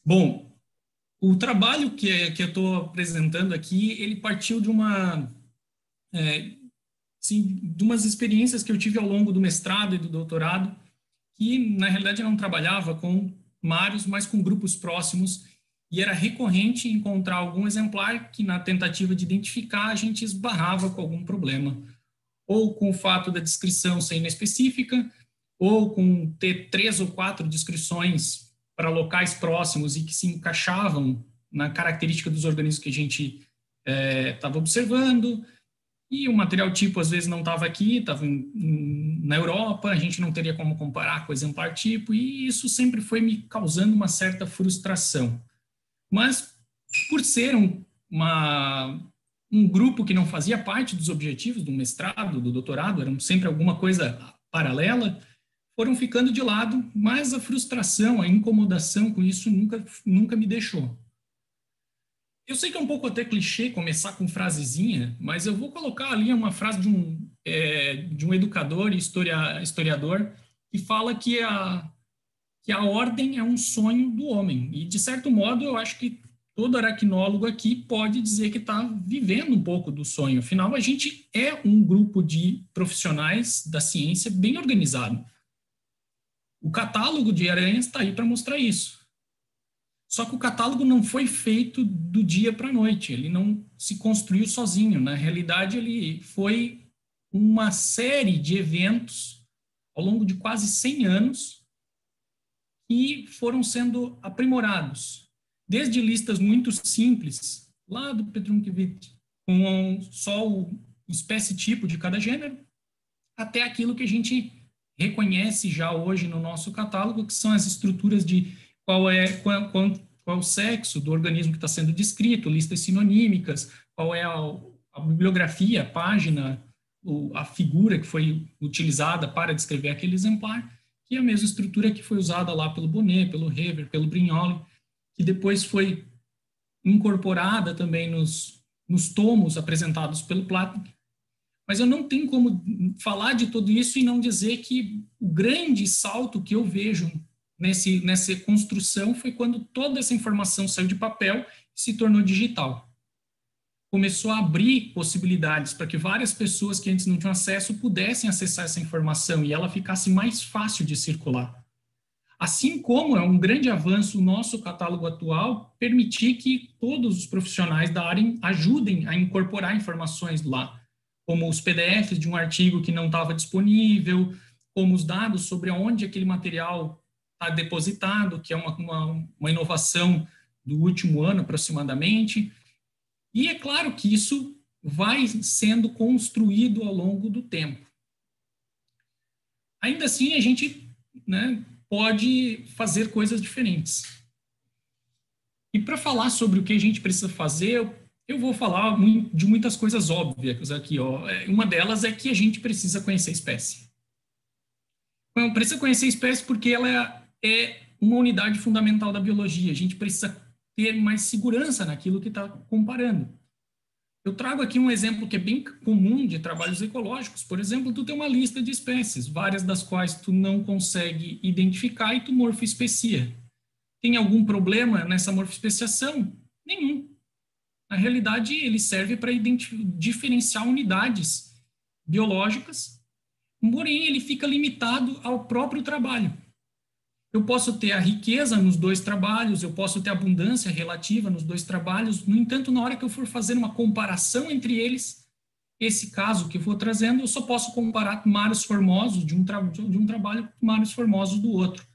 Bom, o trabalho que eu estou apresentando aqui, ele partiu de é, de umas experiências que eu tive ao longo do mestrado e do doutorado, que na realidade eu não trabalhava com mários, mas com grupos próximos, e era recorrente encontrar algum exemplar que, na tentativa de identificar, a gente esbarrava com algum problema, ou com o fato da descrição ser inespecífica, ou com ter 3 ou 4 descrições para locais próximos e que se encaixavam na característica dos organismos que a gente estava observando, e o material tipo às vezes não estava aqui, estava na Europa, a gente não teria como comparar com o exemplar tipo, e isso sempre foi me causando uma certa frustração. Mas, por ser um grupo que não fazia parte dos objetivos do mestrado, do doutorado, eram sempre alguma coisa paralela, foram ficando de lado, mas a frustração, a incomodação com isso nunca me deixou. Eu sei que é um pouco até clichê começar com frasezinha, mas eu vou colocar ali uma frase de um educador e historiador que fala que a ordem é um sonho do homem. E, de certo modo, eu acho que todo aracnólogo aqui pode dizer que está vivendo um pouco do sonho. Afinal, a gente é um grupo de profissionais da ciência bem organizado. O catálogo de aranhas está aí para mostrar isso. Só que o catálogo não foi feito do dia para a noite, ele não se construiu sozinho. Na realidade, ele foi uma série de eventos ao longo de quase 100 anos que foram sendo aprimorados. Desde listas muito simples, lá do Petrunkvist, com só o espécie tipo de cada gênero, até aquilo que a gente reconhece já hoje no nosso catálogo, que são as estruturas de qual o sexo do organismo que está sendo descrito, listas sinonímicas, qual é a bibliografia, a página, a figura que foi utilizada para descrever aquele exemplar, que é a mesma estrutura que foi usada lá pelo Bonnet, pelo Hever, pelo Brignoli, que depois foi incorporada também nos tomos apresentados pelo Platen. Mas eu não tenho como falar de tudo isso e não dizer que o grande salto que eu vejo nessa construção foi quando toda essa informação saiu de papel e se tornou digital. Começou a abrir possibilidades para que várias pessoas que antes não tinham acesso pudessem acessar essa informação e ela ficasse mais fácil de circular. Assim como é um grande avanço o nosso catálogo atual permitir que todos os profissionais da área ajudem a incorporar informações lá, como os PDFs de um artigo que não estava disponível, como os dados sobre onde aquele material está depositado, que é uma inovação do último ano aproximadamente. E é claro que isso vai sendo construído ao longo do tempo. Ainda assim, a gente, né, pode fazer coisas diferentes. E para falar sobre o que a gente precisa fazer, eu vou falar de muitas coisas óbvias aqui. Ó. Uma delas é que a gente precisa conhecer a espécie. Então, precisa conhecer a espécie porque ela é uma unidade fundamental da biologia. A gente precisa ter mais segurança naquilo que está comparando. Eu trago aqui um exemplo que é bem comum de trabalhos ecológicos. Por exemplo, tu tem uma lista de espécies, várias das quais tu não consegue identificar e tu morfoespecia. Tem algum problema nessa morfoespeciação? Nenhum. Na realidade, ele serve para diferenciar unidades biológicas, porém ele fica limitado ao próprio trabalho. Eu posso ter a riqueza nos dois trabalhos, eu posso ter abundância relativa nos dois trabalhos, no entanto, na hora que eu for fazer uma comparação entre eles, esse caso que eu vou trazendo, eu só posso comparar mários formosos de um trabalho com mários formosos do outro.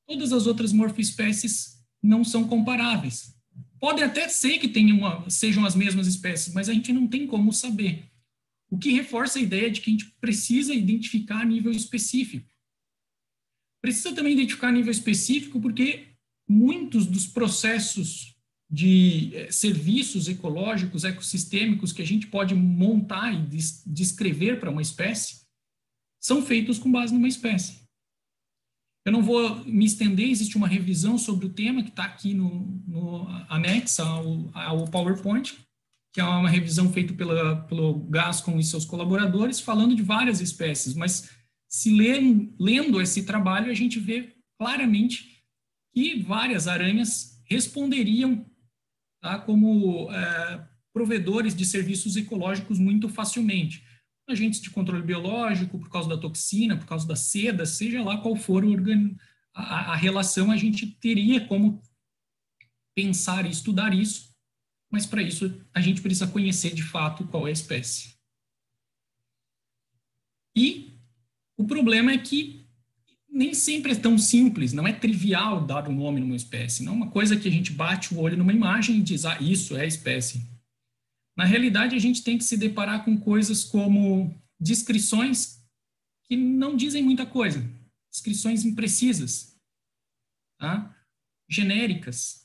Todas as outras morfoespécies não são comparáveis. Pode até ser que sejam as mesmas espécies, mas a gente não tem como saber. O que reforça a ideia de que a gente precisa identificar a nível específico. Precisa também identificar a nível específico porque muitos dos processos de serviços ecológicos, ecossistêmicos que a gente pode montar e descrever para uma espécie são feitos com base numa espécie. Eu não vou me estender, existe uma revisão sobre o tema que está aqui no anexo ao PowerPoint, que é uma revisão feita pelo Gascon e seus colaboradores, falando de várias espécies, mas se lendo esse trabalho, a gente vê claramente que várias aranhas responderiam, tá, como provedores de serviços ecológicos muito facilmente. Agentes de controle biológico, por causa da toxina, por causa da seda, seja lá qual for a relação, a gente teria como pensar e estudar isso, mas para isso a gente precisa conhecer de fato qual é a espécie. E o problema é que nem sempre é tão simples, não é trivial dar um nome numa espécie, não é uma coisa que a gente bate o olho numa imagem e diz, ah, isso é a espécie. Na realidade, a gente tem que se deparar com coisas como descrições que não dizem muita coisa, descrições imprecisas, tá? Genéricas.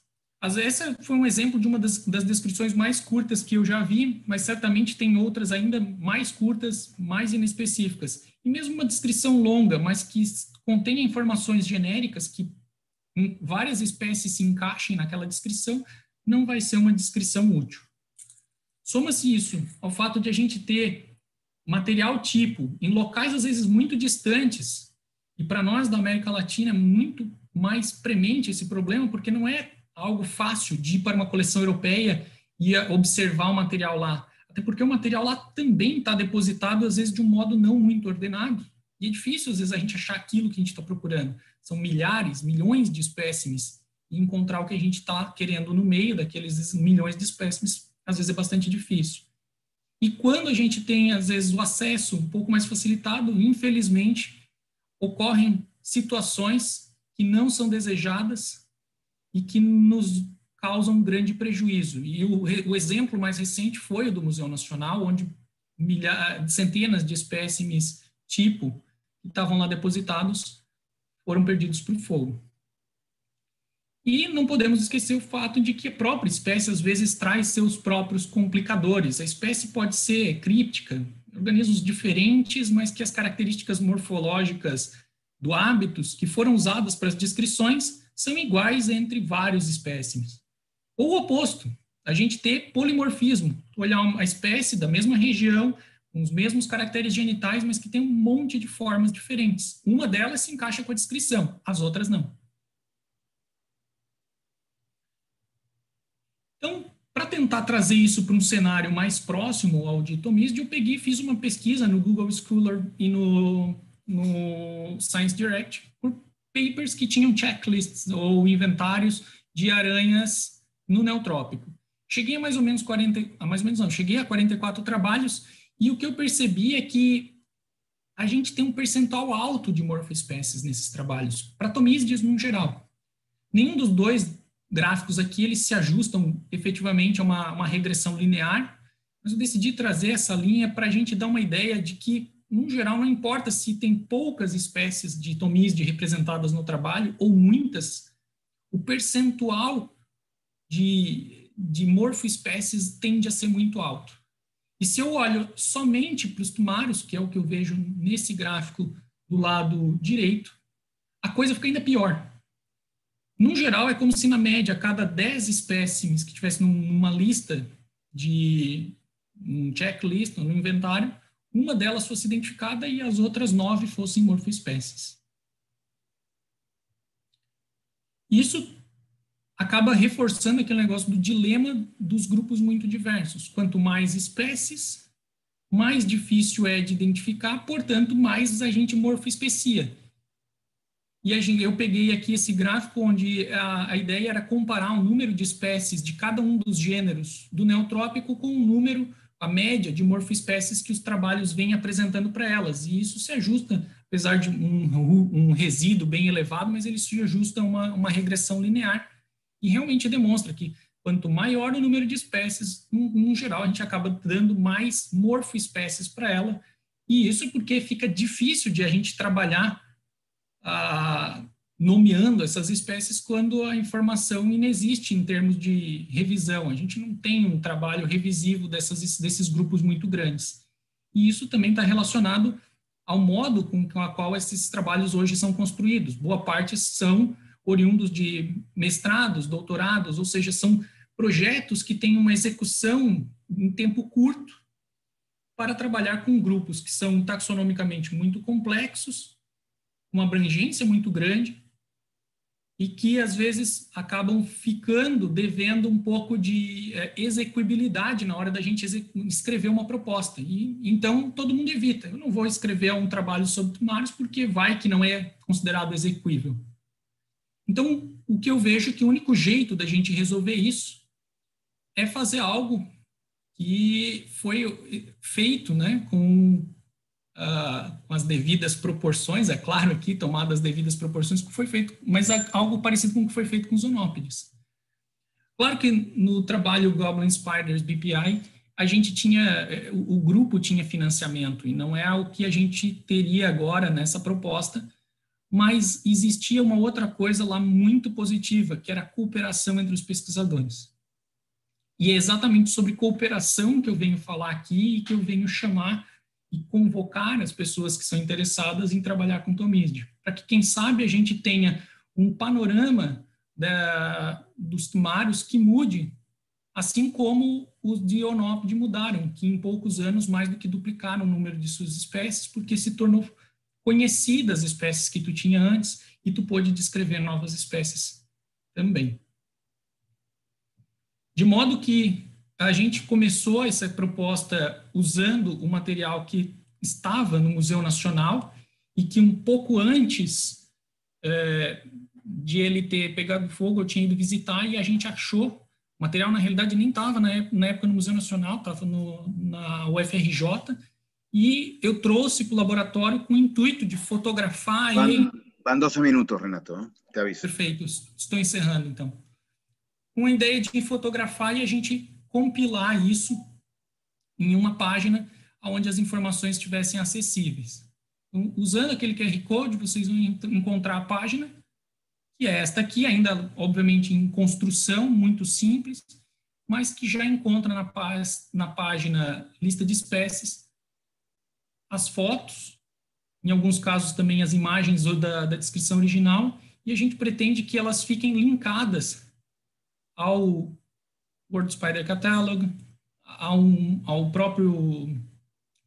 Esse foi um exemplo de uma das descrições mais curtas que eu já vi, mas certamente tem outras ainda mais curtas, mais inespecíficas. E mesmo uma descrição longa, mas que contenha informações genéricas que várias espécies se encaixem naquela descrição, não vai ser uma descrição útil. Soma-se isso ao fato de a gente ter material tipo em locais às vezes muito distantes, e para nós da América Latina é muito mais premente esse problema, porque não é algo fácil de ir para uma coleção europeia e observar o material lá. Até porque o material lá também está depositado, às vezes, de um modo não muito ordenado. E é difícil, às vezes, a gente achar aquilo que a gente está procurando. São milhares, milhões de espécimes, e encontrar o que a gente está querendo no meio daqueles milhões de espécimes, às vezes, é bastante difícil. E quando a gente tem, às vezes, o acesso um pouco mais facilitado, infelizmente, ocorrem situações que não são desejadas e que nos causam um grande prejuízo. E o exemplo mais recente foi o do Museu Nacional, onde centenas de espécimes tipo que estavam lá depositados foram perdidos por fogo. E não podemos esquecer o fato de que a própria espécie, às vezes, traz seus próprios complicadores. A espécie pode ser críptica, organismos diferentes, mas que as características morfológicas do hábitos que foram usadas para as descrições são iguais entre vários espécimes. Ou o oposto, a gente ter polimorfismo, olhar uma espécie da mesma região, com os mesmos caracteres genitais, mas que tem um monte de formas diferentes. Uma delas se encaixa com a descrição, as outras não. Então, para tentar trazer isso para um cenário mais próximo ao de Tomísio, eu peguei e fiz uma pesquisa no Google Scholar e no Science Direct por papers que tinham checklists ou inventários de aranhas no neotrópico. Cheguei a mais ou menos 44 trabalhos, e o que eu percebi é que a gente tem um percentual alto de morfoespécies nesses trabalhos, para tomídeos no geral. Nenhum dos dois gráficos aqui, eles se ajustam efetivamente a uma regressão linear, mas eu decidi trazer essa linha para a gente dar uma ideia de que, no geral, não importa se tem poucas espécies de tomídeo representadas no trabalho ou muitas, o percentual de morfoespécies tende a ser muito alto. E se eu olho somente para os tumários, que é o que eu vejo nesse gráfico do lado direito, a coisa fica ainda pior. No geral, é como se, na média, a cada 10 espécimes que tivesse numa lista um checklist, no inventário, uma delas fosse identificada e as outras 9 fossem morfoespécies. Isso acaba reforçando aquele negócio do dilema dos grupos muito diversos. Quanto mais espécies, mais difícil é de identificar, portanto, mais a gente morfoespecia. E eu peguei aqui esse gráfico onde a ideia era comparar o número de espécies de cada um dos gêneros do neotrópico com o número, a média de morfoespécies que os trabalhos vêm apresentando para elas. E isso se ajusta, apesar de um resíduo bem elevado, mas ele se ajusta a uma regressão linear. E realmente demonstra que quanto maior o número de espécies, no geral, a gente acaba dando mais morfoespécies para ela. E isso porque fica difícil de a gente trabalhar nomeando essas espécies quando a informação inexiste em termos de revisão. A gente não tem um trabalho revisivo desses grupos muito grandes. E isso também está relacionado ao modo com a qual esses trabalhos hoje são construídos. Boa parte são oriundos de mestrados, doutorados, ou seja, são projetos que têm uma execução em tempo curto para trabalhar com grupos que são taxonomicamente muito complexos, uma abrangência muito grande, e que, às vezes, acabam ficando devendo um pouco de execuibilidade na hora da gente escrever uma proposta. E, então, todo mundo evita. Eu não vou escrever um trabalho sobre primários porque vai que não é considerado execuível. Então, o que eu vejo é que o único jeito da gente resolver isso é fazer algo que foi feito, né, com as devidas proporções, é claro aqui, tomadas as devidas proporções, que foi feito, mas algo parecido com o que foi feito com os onópodes. Claro que no trabalho Goblin Spiders BPI, a gente tinha, o grupo tinha financiamento, e não é o que a gente teria agora nessa proposta, mas existia uma outra coisa lá muito positiva, que era a cooperação entre os pesquisadores. E é exatamente sobre cooperação que eu venho falar aqui e que eu venho chamar e convocar as pessoas que são interessadas em trabalhar com tomídeo, para que, quem sabe, a gente tenha um panorama dos primários que mude, assim como os de onópode mudaram, que em poucos anos mais do que duplicaram o número de suas espécies, porque se tornou conhecidas as espécies que tu tinha antes e tu pôde descrever novas espécies também. De modo que a gente começou essa proposta usando o material que estava no Museu Nacional e que um pouco antes de ele ter pegado fogo, eu tinha ido visitar e a gente achou. O material, na realidade, nem estava na época no Museu Nacional, estava na UFRJ, e eu trouxe para o laboratório com o intuito de fotografar. Van 12 minutos, Renato, te aviso. Perfeito, estou encerrando, então. Com a ideia de fotografar e a gente compilar isso em uma página onde as informações estivessem acessíveis. Então, usando aquele QR Code, vocês vão encontrar a página, que é esta aqui, ainda, obviamente, em construção, muito simples, mas que já encontra na página lista de espécies as fotos, em alguns casos também as imagens da descrição original, e a gente pretende que elas fiquem linkadas ao World Spider Catalog, ao próprio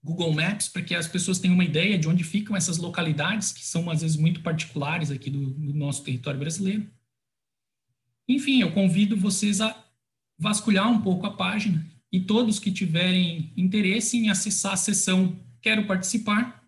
Google Maps, para que as pessoas tenham uma ideia de onde ficam essas localidades, que são, às vezes, muito particulares aqui do nosso território brasileiro. Enfim, eu convido vocês a vasculhar um pouco a página e todos que tiverem interesse em acessar a seção Quero Participar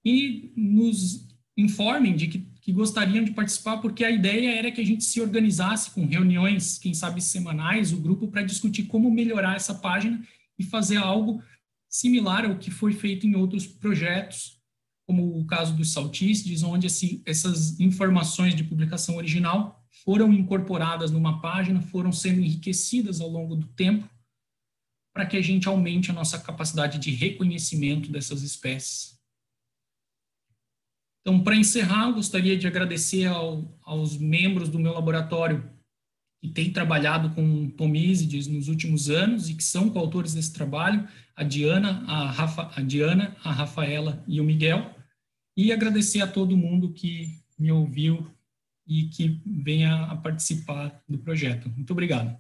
e nos informem de que gostariam de participar, porque a ideia era que a gente se organizasse com reuniões, quem sabe semanais, o grupo, para discutir como melhorar essa página e fazer algo similar ao que foi feito em outros projetos, como o caso dos saltícedes, onde essas informações de publicação original foram incorporadas numa página, foram sendo enriquecidas ao longo do tempo, para que a gente aumente a nossa capacidade de reconhecimento dessas espécies. Então, para encerrar, eu gostaria de agradecer aos membros do meu laboratório que têm trabalhado com tomísides nos últimos anos e que são coautores desse trabalho, a Diana, a Rafaela e o Miguel, e agradecer a todo mundo que me ouviu e que venha a participar do projeto. Muito obrigado.